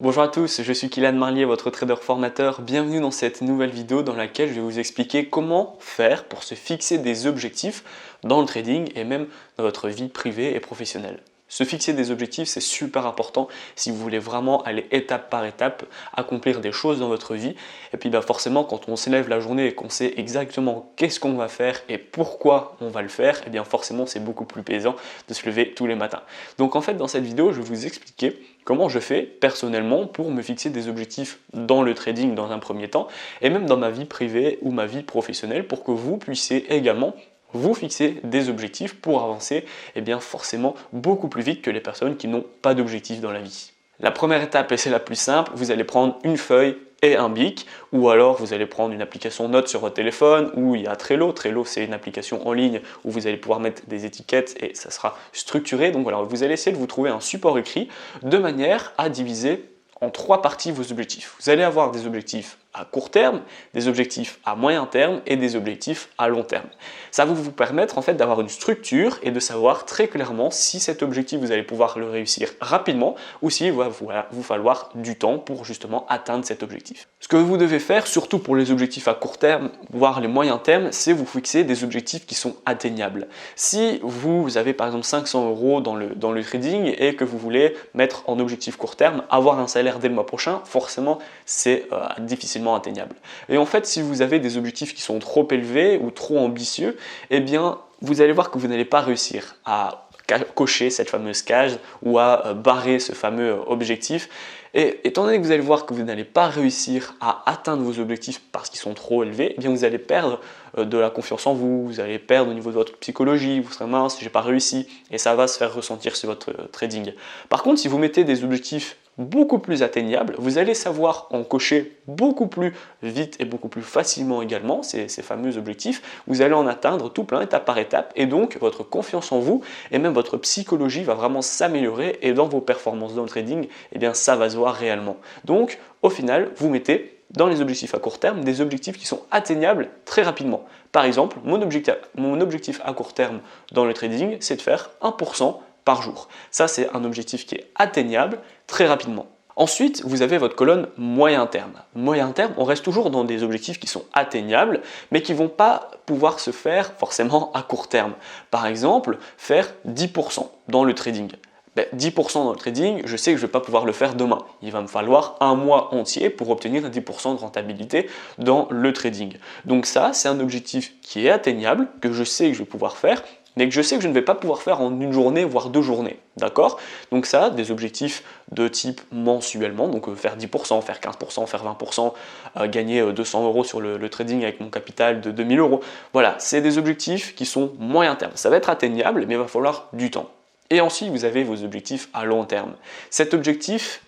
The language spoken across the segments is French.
Bonjour à tous, je suis Kylian Marlier, votre trader formateur. Bienvenue dans cette nouvelle vidéo dans laquelle je vais vous expliquer comment faire pour se fixer des objectifs dans le trading et même dans votre vie privée et professionnelle. Se fixer des objectifs, c'est super important si vous voulez vraiment aller étape par étape, accomplir des choses dans votre vie. Et puis forcément, quand on s'élève la journée et qu'on sait exactement qu'est-ce qu'on va faire et pourquoi on va le faire, et bien forcément c'est beaucoup plus plaisant de se lever tous les matins. Donc en fait, dans cette vidéo, je vais vous expliquer comment je fais personnellement pour me fixer des objectifs dans le trading dans un premier temps et même dans ma vie privée ou ma vie professionnelle pour que vous puissiez également vous fixer des objectifs pour avancer forcément beaucoup plus vite que les personnes qui n'ont pas d'objectifs dans la vie. La première étape, et c'est la plus simple, vous allez prendre une feuille et un bic, ou alors vous allez prendre une application notes sur votre téléphone, où il y a Trello. Trello, c'est une application en ligne où vous allez pouvoir mettre des étiquettes et ça sera structuré. Donc voilà, vous allez essayer de vous trouver un support écrit de manière à diviser en trois parties vos objectifs. Vous allez avoir des objectifs à court terme, des objectifs à moyen terme et des objectifs à long terme. Ça va vous permettre en fait d'avoir une structure et de savoir très clairement si cet objectif vous allez pouvoir le réussir rapidement ou s'il va vous falloir du temps pour justement atteindre cet objectif. Ce que vous devez faire, surtout pour les objectifs à court terme, voire les moyens termes, c'est vous fixer des objectifs qui sont atteignables. Si vous avez par exemple 500 € dans le trading et que vous voulez mettre en objectif court terme, avoir un salaire dès le mois prochain, forcément c'est difficilement atteignable. Et en fait, si vous avez des objectifs qui sont trop élevés ou trop ambitieux, eh bien, vous allez voir que vous n'allez pas réussir à cocher cette fameuse case ou à barrer ce fameux objectif. Et étant donné que vous allez voir que vous n'allez pas réussir à atteindre vos objectifs parce qu'ils sont trop élevés, eh bien vous allez perdre de la confiance en vous, vous allez perdre au niveau de votre psychologie, vous serez mince, j'ai pas réussi, et ça va se faire ressentir sur votre trading. Par contre, si vous mettez des objectifs beaucoup plus atteignables, vous allez savoir en cocher beaucoup plus vite et beaucoup plus facilement également ces fameux objectifs. Vous allez en atteindre tout plein étape par étape et donc votre confiance en vous et même votre psychologie va vraiment s'améliorer et dans vos performances dans le trading, eh bien ça va se voir réellement. Donc au final, vous mettez dans les objectifs à court terme des objectifs qui sont atteignables très rapidement. Par exemple, mon objectif à court terme dans le trading, c'est de faire 1% par jour. Ça, c'est un objectif qui est atteignable très rapidement. Ensuite, vous avez votre colonne moyen terme. Moyen terme, on reste toujours dans des objectifs qui sont atteignables, mais qui ne vont pas pouvoir se faire forcément à court terme. Par exemple, faire 10% dans le trading. 10% dans le trading, je sais que je ne vais pas pouvoir le faire demain. Il va me falloir un mois entier pour obtenir 10% de rentabilité dans le trading. Donc ça, c'est un objectif qui est atteignable, que je sais que je vais pouvoir faire, mais que je sais que je ne vais pas pouvoir faire en une journée, voire 2 journées. D'accord? Donc ça, des objectifs de type mensuellement, donc faire 10%, faire 15%, faire 20%, gagner 200 € sur le trading avec mon capital de 2000 €. Voilà, c'est des objectifs qui sont moyen terme. Ça va être atteignable, mais il va falloir du temps. Et ensuite, vous avez vos objectifs à long terme. Cet objectif,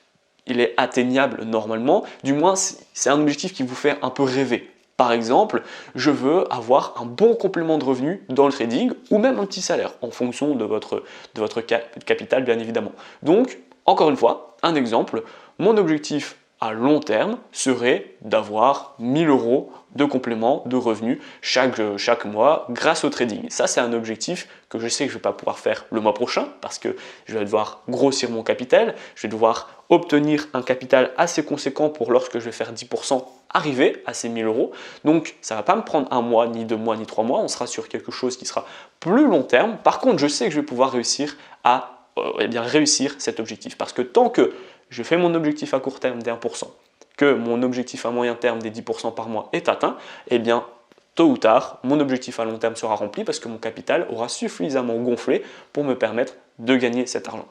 il est atteignable normalement, du moins c'est un objectif qui vous fait un peu rêver. Par exemple, je veux avoir un bon complément de revenus dans le trading ou même un petit salaire en fonction de votre capital bien évidemment. Donc, encore une fois, un exemple, mon objectif à long terme serait d'avoir 1000 € de complément de revenus chaque mois grâce au trading. Ça, c'est un objectif que je sais que je ne vais pas pouvoir faire le mois prochain parce que je vais devoir grossir mon capital, je vais devoir obtenir un capital assez conséquent pour lorsque je vais faire 10% arriver à ces 1000 €. Donc, ça ne va pas me prendre un mois, ni 2 mois, ni 3 mois. On sera sur quelque chose qui sera plus long terme. Par contre, je sais que je vais pouvoir réussir à réussir cet objectif parce que tant que je fais mon objectif à court terme des 1%, que mon objectif à moyen terme des 10% par mois est atteint, eh bien, tôt ou tard, mon objectif à long terme sera rempli parce que mon capital aura suffisamment gonflé pour me permettre de gagner cet argent.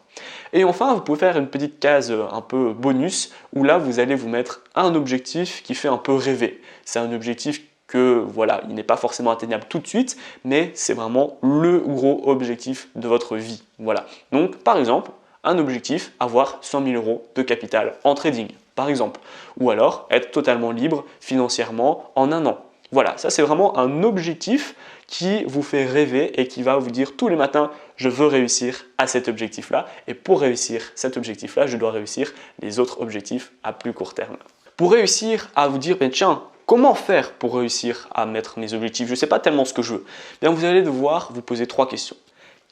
Et enfin, vous pouvez faire une petite case un peu bonus où là, vous allez vous mettre un objectif qui fait un peu rêver. C'est un objectif que voilà, il n'est pas forcément atteignable tout de suite, mais c'est vraiment le gros objectif de votre vie. Voilà. Donc, par exemple, un objectif, avoir 100 000 € de capital en trading, par exemple. Ou alors, être totalement libre financièrement en un an. Voilà, ça c'est vraiment un objectif qui vous fait rêver et qui va vous dire tous les matins, je veux réussir à cet objectif-là. Et pour réussir cet objectif-là, je dois réussir les autres objectifs à plus court terme. Pour réussir à vous dire, tiens, comment faire pour réussir à mettre mes objectifs? Je ne sais pas tellement ce que je veux. Bien, vous allez devoir vous poser 3 questions.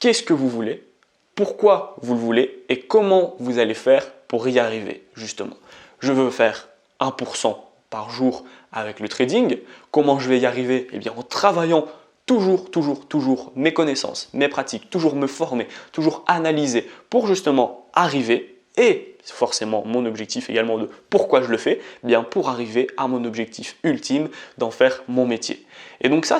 Qu'est-ce que vous voulez? Pourquoi vous le voulez et comment vous allez faire pour y arriver justement? Je veux faire 1% par jour avec le trading. Comment je vais y arriver? Eh bien en travaillant toujours mes connaissances, mes pratiques, toujours me former, toujours analyser pour justement arriver, et forcément mon objectif également de pourquoi je le fais, eh bien pour arriver à mon objectif ultime d'en faire mon métier. Et donc ça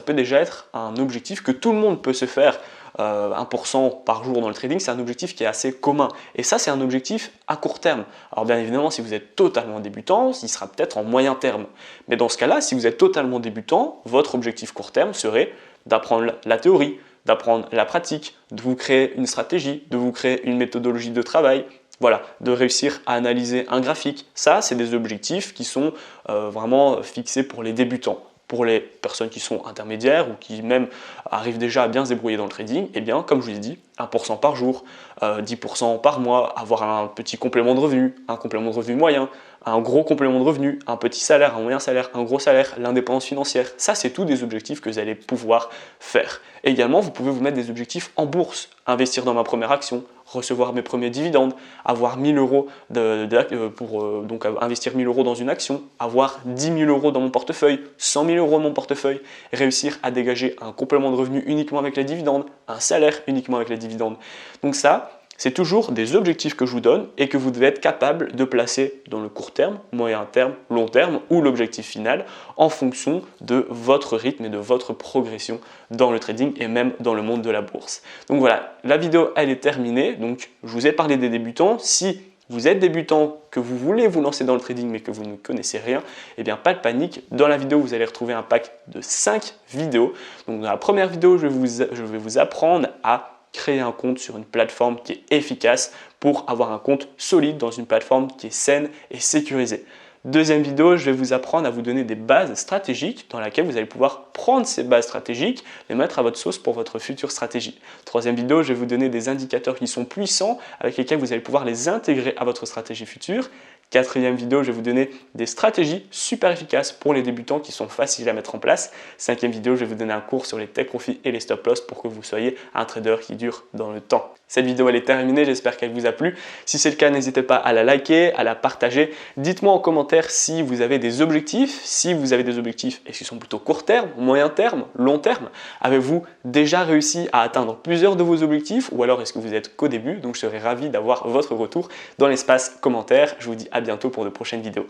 peut déjà être un objectif que tout le monde peut se faire. 1% par jour dans le trading, c'est un objectif qui est assez commun. Et ça, c'est un objectif à court terme. Alors bien évidemment, si vous êtes totalement débutant, il sera peut-être en moyen terme. Mais dans ce cas-là, si vous êtes totalement débutant, votre objectif court terme serait d'apprendre la théorie, d'apprendre la pratique, de vous créer une stratégie, de vous créer une méthodologie de travail. Voilà, de réussir à analyser un graphique. Ça, c'est des objectifs qui sont vraiment fixés pour les débutants. Pour les personnes qui sont intermédiaires ou qui même arrivent déjà à bien se débrouiller dans le trading, eh bien, comme je vous l'ai dit, 1% par jour, 10% par mois, avoir un petit complément de revenu, un complément de revenu moyen, un gros complément de revenu, un petit salaire, un moyen salaire, un gros salaire, l'indépendance financière. Ça, c'est tous des objectifs que vous allez pouvoir faire. Et également, vous pouvez vous mettre des objectifs en bourse, investir dans ma première action, recevoir mes premiers dividendes, avoir 1000 euros donc investir 1000 euros dans une action, avoir 10 000 euros dans mon portefeuille, 100 000 euros dans mon portefeuille, réussir à dégager un complément de revenu uniquement avec les dividendes, un salaire uniquement avec les dividendes. Donc ça, c'est toujours des objectifs que je vous donne et que vous devez être capable de placer dans le court terme, moyen terme, long terme ou l'objectif final en fonction de votre rythme et de votre progression dans le trading et même dans le monde de la bourse. Donc voilà, la vidéo elle est terminée. Donc je vous ai parlé des débutants. Si vous êtes débutant, que vous voulez vous lancer dans le trading mais que vous ne connaissez rien, eh bien pas de panique. Dans la vidéo, vous allez retrouver un pack de 5 vidéos. Donc dans la première vidéo, je vais vous apprendre à créer un compte sur une plateforme qui est efficace pour avoir un compte solide dans une plateforme qui est saine et sécurisée. Deuxième vidéo, je vais vous apprendre à vous donner des bases stratégiques dans lesquelles vous allez pouvoir prendre ces bases stratégiques, les mettre à votre sauce pour votre future stratégie. Troisième vidéo, je vais vous donner des indicateurs qui sont puissants avec lesquels vous allez pouvoir les intégrer à votre stratégie future. Quatrième vidéo, je vais vous donner des stratégies super efficaces pour les débutants qui sont faciles à mettre en place. Cinquième vidéo, je vais vous donner un cours sur les take profits et les stop loss pour que vous soyez un trader qui dure dans le temps. Cette vidéo elle est terminée, j'espère qu'elle vous a plu. Si c'est le cas, n'hésitez pas à la liker, à la partager. Dites-moi en commentaire si vous avez des objectifs, est-ce qu'ils sont plutôt court terme, moyen terme, long terme? Avez-vous déjà réussi à atteindre plusieurs de vos objectifs ou alors est-ce que vous êtes qu'au début? Donc je serai ravi d'avoir votre retour dans l'espace commentaire. Je vous dis à bientôt pour de prochaines vidéos.